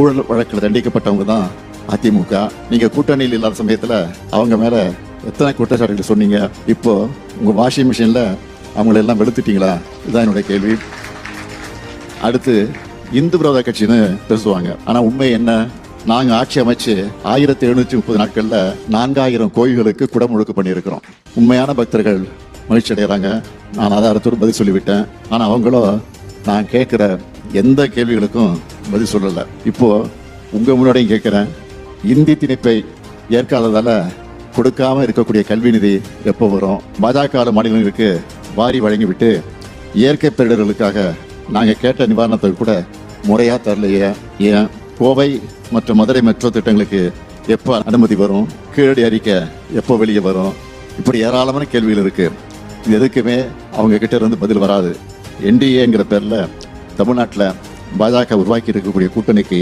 ஊழல் வழக்கில் தண்டிக்கப்பட்டவங்க தான் அதிமுக. நீங்க கூட்டணியில் இல்லாத சமயத்துல அவங்க மேல எத்தனை குற்றச்சாட்டுகள் சொன்னீங்க? இப்போ உங்க வாஷிங் மிஷின்ல அவங்கள எல்லாம் வெளுத்துட்டீங்களா? இதுதான் என்னுடைய கேள்வி. அடுத்து இந்து விரோத கட்சின்னு பேசுவாங்க. ஆனா உண்மை என்ன? நாங்க ஆட்சி அமைச்சு 1730 நாட்கள்ல 4000 கோயில்களுக்கு குடமுழுக்கு பண்ணியிருக்கிறோம். உண்மையான பக்தர்கள் மகிழ்ச்சி அடைகிறாங்க. நான் ஆதாரத்தோடு பதில் சொல்லிவிட்டேன். ஆனா அவங்களும் நான் கேட்கிற எந்த கேள்விகளுக்கும் பதில் சொல்லல. இப்போ உங்க முன்னாடியும் கேட்கிறேன், இந்தி திணிப்பை ஏற்காததால கொடுக்காம இருக்கக்கூடிய கல்வி நிதி எப்போ வரும்? பாஜக மாநிலங்களுக்கு வாரி வழங்கிவிட்டு இயற்கை பேரிடர்களுக்காக நாங்க கேட்ட நிவாரணத்தை கூட முறையா தரலையே. ஏன்? கோவை மற்றும் மதுரை மெட்ரோ திட்டங்களுக்கு எப்போ அனுமதி வரும்? கீழடி அறிக்கை எப்போ வெளியே வரும்? இப்படி ஏராளமான கேள்விகள் இருக்கு. இது எதுக்குமே அவங்க கிட்ட இருந்து பதில் வராது. என்டிஏங்கிற பேர்ல தமிழ்நாட்டில் பாஜக உருவாக்கி இருக்கக்கூடிய கூட்டணிக்கு